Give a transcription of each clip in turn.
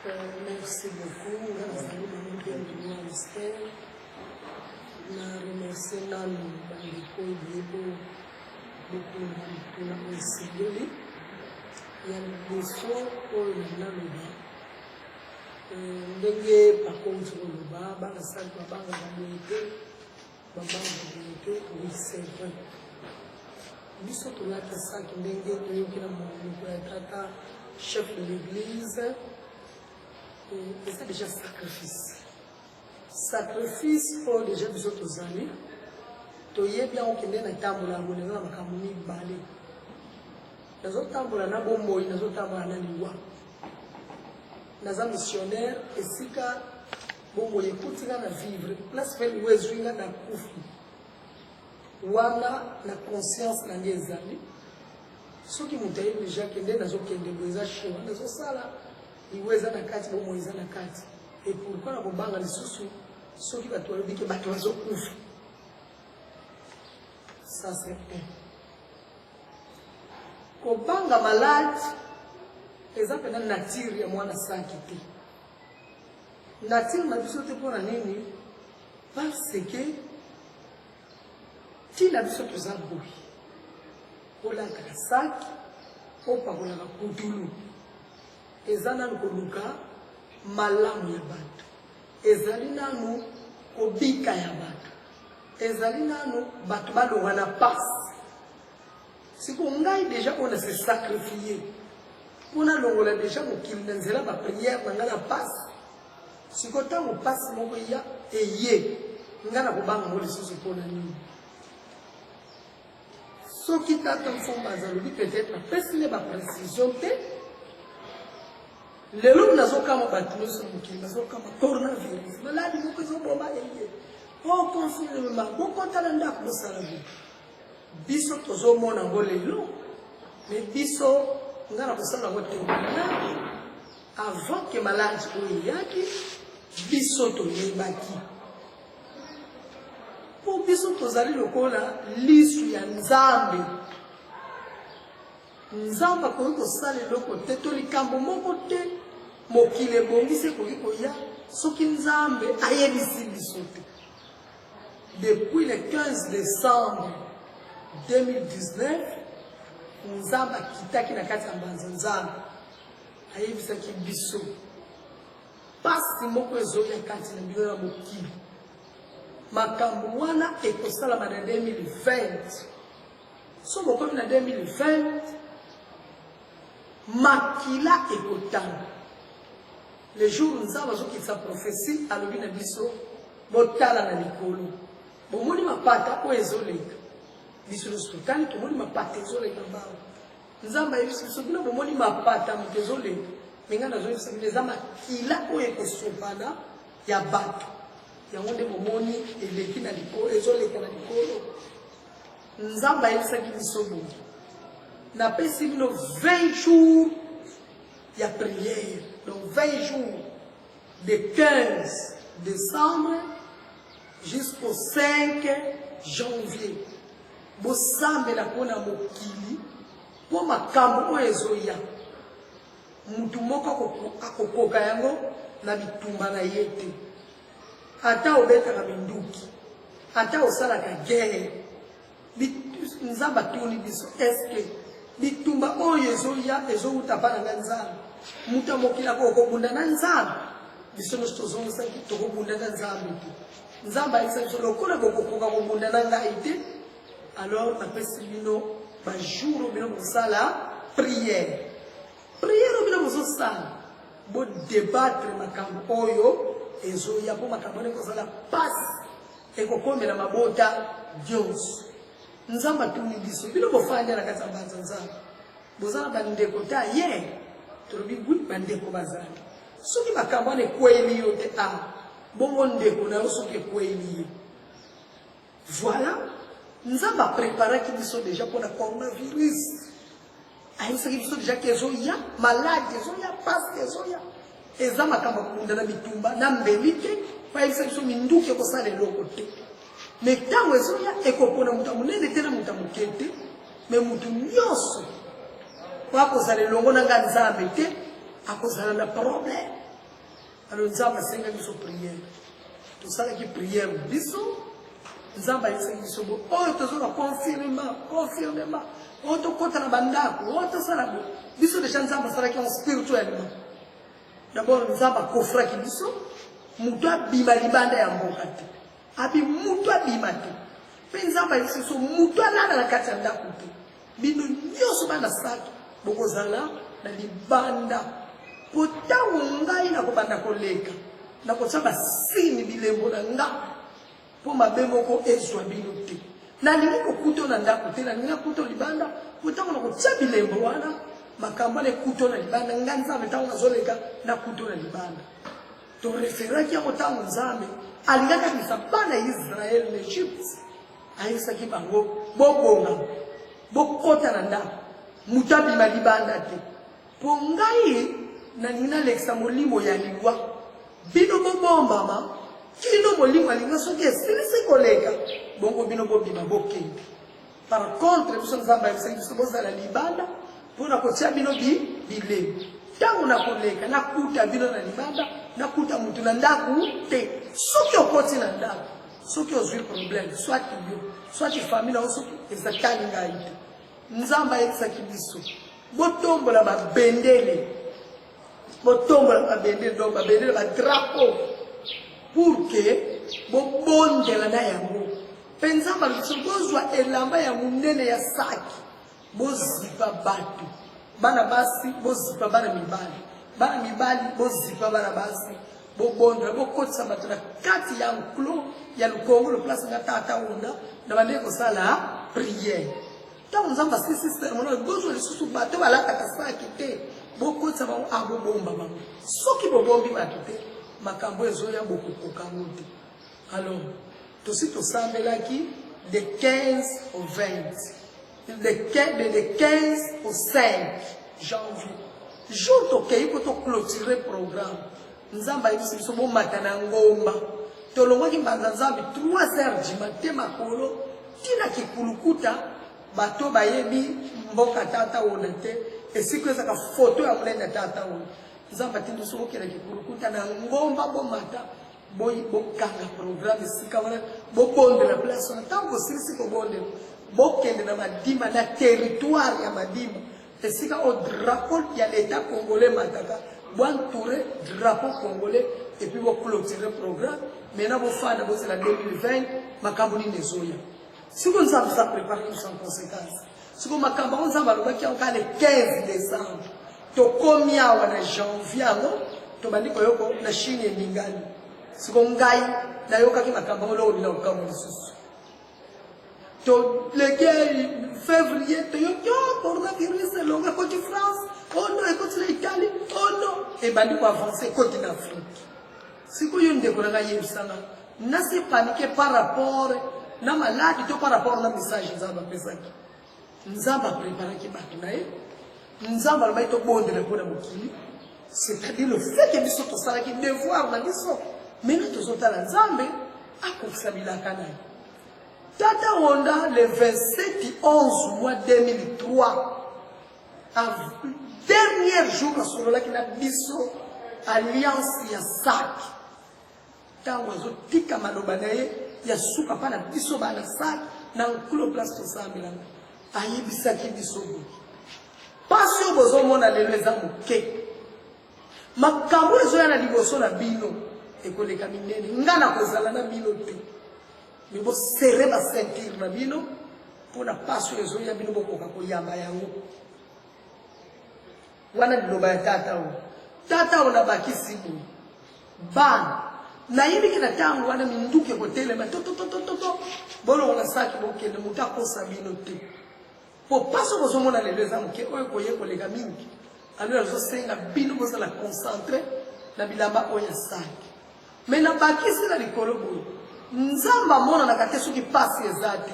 Merci beaucoup. Merci beaucoup. Na remercie nanu bandeko yebo beaucoup na mosiyeli ya liboso oyo naloba ndenge bakonzi koloba bangasali babanga bamoyete oui c'est vrai biso tolakisaki ndenge toyoki na monoko ya tata chef de l'église eza déjà sacrifice pour déjà biso tozali toyebi yango kende na tambola yango eza na makambo mibale nazotambola na bomoi nazotambola na liwa naza missionnaire esika bomoi ekutinga na vivre place fe liwa ezwinga na kufi wana na conscience nange ezali soki moto ayebi deja kende nazokende bo eza chewa nazosala liwa eza na kati bomoi eza na kati et pourquoi na kobanga lisusu soki bato balobi ke bato bazokufa ça c'est un kobanga malade eza pena nature ya mwana saki te nature na biso te mpona nini parce que ntina biso toza boyi olakaka saki opakolaka putulu eza nanu koluka malamu ya bato ezali nanu kobika ya bato ezali nanu bato balonga na pasi siko ngai deja ona se sacrifier mpona longola deja mokili na nzela bapriere na ngai na pasi siko ntango pasi moko ya eye ngai na kobanga ngo lisusu mpona nini soki tata mfomba azalobi peut-être apesile baprécision te lelo nazokama bato nyonso mokili nazokama coronavirus maladi moko ezoboma eye o confinement bokotala ndako bosala bo biso tozomona ngo lelo me biso nga na kosala ngo témoignage avant ke maladi oyo eyaki biso toyebaki po biso tozali lokola lisu ya nzambe nzambe akoki kosala eloko te to likambo moko te mokili ebongisi ekoki koya soki nzambe ayebisi biso te depuis le 15 décembre 2019 nzambe akitaki na kati ya mbanza nzambe ayebisaki biso pasi moko ezoya kati na bino ya mokili makambo wana ekosalama na 2020 so bokomi na 2020 makila ekotanga le jour nzambe azokitisa prophétie alobi na biso botala na likolo bomoni mapata oyo ezoleka biso nyonso totali tomoni mapata ezoleka mbango nzambe ayebisi biso bino bomoni mapata moto ezoleka menga nazoyebisa bino eza makila oyo ekosopana ya bato yango nde bomoni eleki na likolo ezoleka na likolo nzambe ayebisaki biso boye napesi bino 20 jours ya prière donc 20 jours de 15 décembre jusqu'au 5 janvier bosambela mpona mokili mpo makambo oyo ezoya mutu moko akokoka yango na bitumba na ye te ata obetaka minduki ata osalaka guerre nzambe atuni biso eske bitumba oyo ezoya ezowuta mpa na nga nzambe mutu amokili akokobunda na nzambe biso nyonso tozongisaki tokobunda na nzambe te nzambe ayebisa biso lokola bokokoka kobunda na ngai te alors napesi bino bajour bino bosala prière oyo bino bozosala bodebatre makambo oyo ezoya mpo makambo wana ekozala pasi ekokomela mabota nyonso nzambe atuni biso bino bofanda na kati ya mbanza nzambe bozala bandeko ta ye tolobi bwi bandeko bazali soki makambo wana ekweyeli yo te bongo ndeko na yo soki ekweyeli ye voilà nzambe apreparaki biso deja mpona coronavirus ayebisaki biso deja ke ezoya maladi ezoya pasi ezoya eza makambo akunda na bitumba na mbeli te po ayebisa biso minduki ekosala eloko te me ntango ezoya ekopona moto ya monene te na moto ya moke te me motu nyonso po akozala elongo na nga nzambe te akozala na problème Alors nzamba senga biso prière. Tout ça qui prière biso nzamba senga biso bo. Oh tozoka confirmement. Oh to kota na bandako, oh to sala bo. Biso de nzamba sala ki spirituellement. D'abord nzamba kofra ki biso mutu abima libanda ya mboka te. Abi mutu abima te. Pe nzamba biso mutu alala na kati ya ndako te. Bino nyoso bana saki bokozala na libanda. Pota ungai na kubanda koleka na kotsaba sini bilembo na nga po mabemo ko ezwa bino te na liko kuto na ndako te na ninga kuto libanda pota na kotsa bilembo wana makambo le kuto na libanda nganza metango na zoleka na kuto na libanda to refera ki akotango nzambe alingaka bisabana Israel na Egypt ayisa ki bango bobonga bokota na ndako mutabi malibanda te po ngai na nina leksa molimo ya liwa bino bomba ma kino molimo alinga soki esili koleka bongo bino bobima bokende par contre biso nzamba ya biso bozala libanda pona kotia bino bilemo tango na koleka na kuta bino na libanda na kuta mutu na ndaku te soki okoti na ndaku soki ozwi problème soit yo soit famille na soki ezakani ngai te nzamba yekisaki biso botombola babendele botombola babendele donc babendele ba drapeau pour que bobondela na yango penzamba biso bozwa elamba ya munene ya saki bozipa batu bana basi bozipa bana mibali bozipa bana basi bobondela bokotisa bato na kati ya nklo ya lukongo le place nga tata una na bande kosala prière tango nzamba sister mona bozwa lisusu bato balataka saki te bokotisa bango abobomba bango soki bobombi bato te makambo ezoya bokokoka te. Alors tosi tosambelaki de 15 au 20 de 15 au 5 janvier jour tokei po toclôturer programme nzamba yebisi biso bomata na ngomba tolongwaki mbanza nzambe 3 heures du matin makolo tina kikulukuta bato bayebi mboka tata ona te esiko ezaka foto ya mulenda tata ona nzamba tindu so bokela kikulukuta na ngomba bomata bokanga programme esika wana bobondela place na tango silisi kobondela bokende na madima na territoire ya madima esika o drapeau ya l'état congolais mataka boentouré drapeau congolais et puis boclôturer programme maintenant bofanda bozela 2020 makambo nini ezoya siko nzambe sa préparer tout sans conséquence siko makambo nzambe alobaki yango le 15 décembre tokomi awa na janvier yango tobandi koyoko na Chine endingani siko ngai nayokaki makambo ngo lolila okambo lisusu to leke février toyokyo coronavirus elonga koti France oh non ekoti na Italie oh non ebandi ko avancer koti na Afrique siko yo ndeko na yebisanga nasi paniquer par rapport na maladi to par rapport na message nzamba pesaki nzamba préparaki bato na ye nzamba lobai to bondela mpona mokili c'est-à-dire le fait que biso tosalaki devoir na biso maintenant tozotala nzambe akokisa bilaka na ye tata onda le 27 11 mois 2003 dernier jour asololaki na biso alliance ya sak tango azotika maloba na ye ya suka pa na biso bana sak na nkolo place tosambelanga ayebisaki biso boye pasi oyo bozomona lelo eza moke makambo ezoya na liboso na bino ekoleka minene nga na kozala na bino te me bosere basentire na bino mpona pasi oyo ezoya bino bokoka koyamba yango wana liloba ya tata oyo tata oyo nabakisi boye bana nayebiki na ntango wana minduki ekotelema tototototo bolongo na saki bokende moto akosa bino te po paso bozomona lelo eza moke oyo koye koleka mingi alo azosenga bino bozala concentre na bilamba oyo ya saki me nabakisi na likolo boye nzamba amonanaka te soki pasi eza te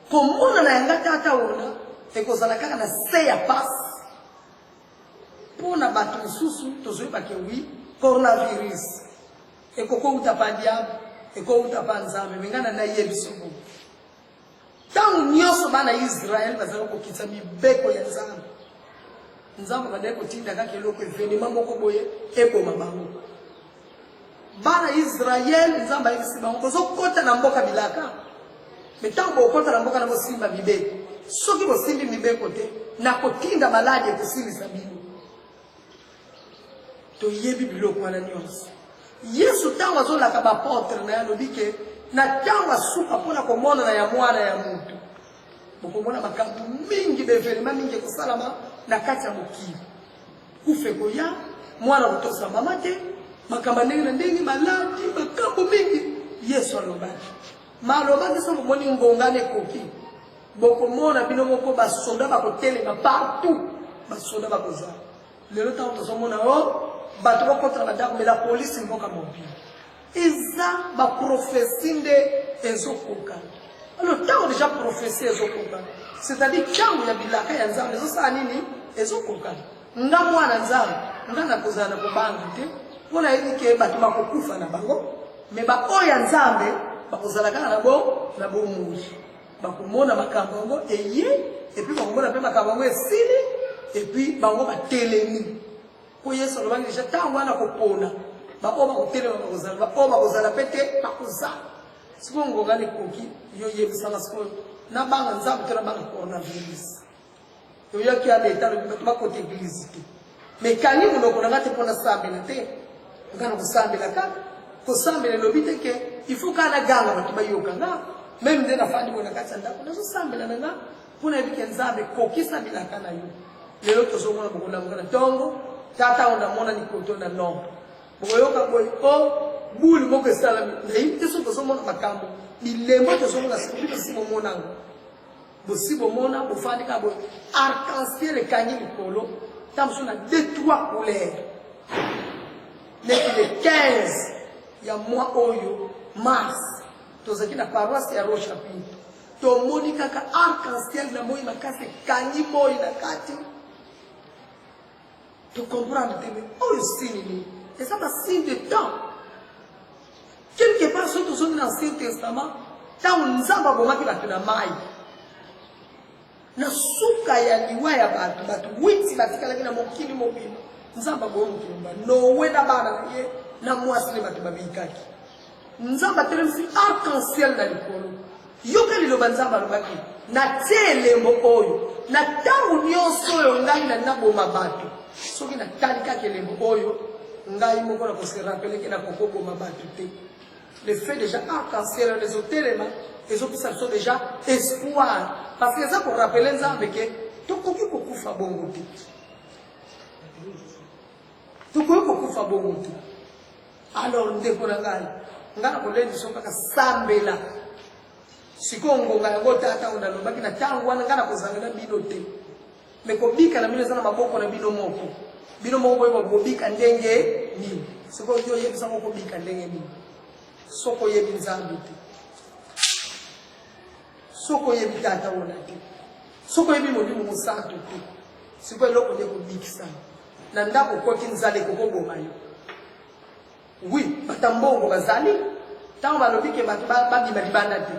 komonana yanga tata ona ekozala kaka na se ya pasi mpona bato mosusu tozoyebake wi coronavirus ekokouta pa diable ekouta pa nzambe me ngana nayebiso boye ntango nyonso bana Israel bazali kokitisa mibeko ya nzambe nzamba badaye kotinda kaka eloko evenema moko boye eboma bango bana Israel nzamba yebisi bango bozokota na mboka bilaka metango okota na mboka na bosimba mibeko soki bosimbi mibeko te na kotinda maladi ekosilisa bino toyebi biloko wana nyonso Yesu tango azolaka baportre na yalobi ke na tango asuka mpona komona na ya mwana ya mutu bokomona makambo mingi bevenema mingi ekosalama na kati ya mokili kufe koya mwana kotosa mama te makambo ndenge na ndenge maladi makambo mingi Yesu alobaki malobaki so bomoni ngongane koki bokomona bino moko basoda bakotelema partout basoda bakozala lelo tango tozomona o bato bakotra badako mais la police mboka mobile eza ba prophétie nde ezokoka alors tango déjà prophétie ezokoka c'est-à-dire tango ya bilaka ya nzambe ezosala nini ezokoka nga mwana nzambe nga nakozala na kobanga te mpona yebi ke bato bakokufa na bango mais baoyo ya nzambe bakozala kaka na bomoi bakomona makambo yango eye epuis bakomona mpe makambo yango esili epuis bango batelemi po Yesu alobaki deja ntango wana kopona baoyo bakotelema bakozala baoyo bakozala mpe te bakozala sikoyo ngongana ekoki yo yebisanga sikoyo nabanga nzambe to nabanga coronavirus yoyoki ya leta lobi bato bakota eglise te mais kangi monoko na nga te mpona sambela te nga na kosambela kaka kosambela elobi te ke il faut kaka naganga bato bayoka nga meme nde nafandi boye na kati ya ndako nazosambela na nga mpona yebi ke nzambe kokisambelaka na yo lelo tozomona bokolamuka na ntongo tata on amona nikoto na nombre boyoka boy o buli moko esala nayi te so tozomona makambo bilembo tozomona sikuli simo monango bosibo mona bofandi ka boy arc-en-ciel ekangi likolo tamso na deux trois couleurs le 15 ya mois oyo mars tozaki na paroisse ya Roche Pinto tomoni kaka arc-en-ciel na moyi makasi ekangi moyi na kati tu comprends te oh signe et ça va signe de temps quelque part surtout dans l'Ancien Testament tant nzamba bomaki batu na mai na suka ya liwa ya batu witi batikala kina mokili mobile nzamba bomukimba nowe na bana ye na mwasi batu babikaki nzamba telemsi arc-en-ciel na likolo yoka liloba nzamba lobaki na telembo oyo na tangu nyonso oyo ngai na naboma batu soki na talika kelembo oyo ngai moko na kose rappeler ke na kokoko mabatu te le fait déjà arc-en-ciel les otelema les opisa sont déjà espoir parce que ça pour rappeler nzambe ke tokoki kokufa bongo te tokoki kokufa bongo te alors ndeko na ngai ngana koledi soka ka sambela sikongo ngai tata ondalobaki na tangu wana ngana kozangela bino te mais kobika na mino sana maboko na bino moko boyo bobika ndenge nini siko yo yebisa moko bika ndenge nini soko yebi nzambe te soko yebi tata wona te soko yebi molimo musantu te siko eloko nde kobikisa na ndako koti nzale kokoboma yo oui batambongo bazali tango balobike bato babima libanda te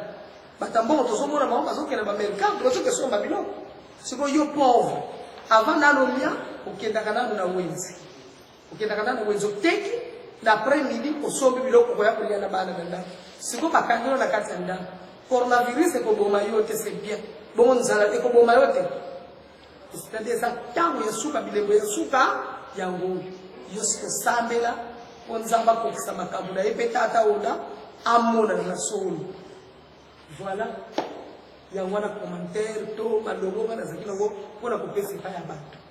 batambongo tozomona bango bazokenda bamerikano bazokesomba biloko siko yo pauvre avant nalolia okendaka nano na wenzi oteki na après midi osombi biloko koya kolia na bana na ndako siko bakangelo na kati ya ndako coronavirus ekoboma yo te c'est bien bongo nzala ekoboma yo te c'est-à-dire ça tango ya suka bilembo ya suka yango yo siko sambela po nzamba kokisa makambo na ye pe tata ona amona na solo voilà yango na commentaire to malongo bana zakina ngo pona kopesa pa ya bato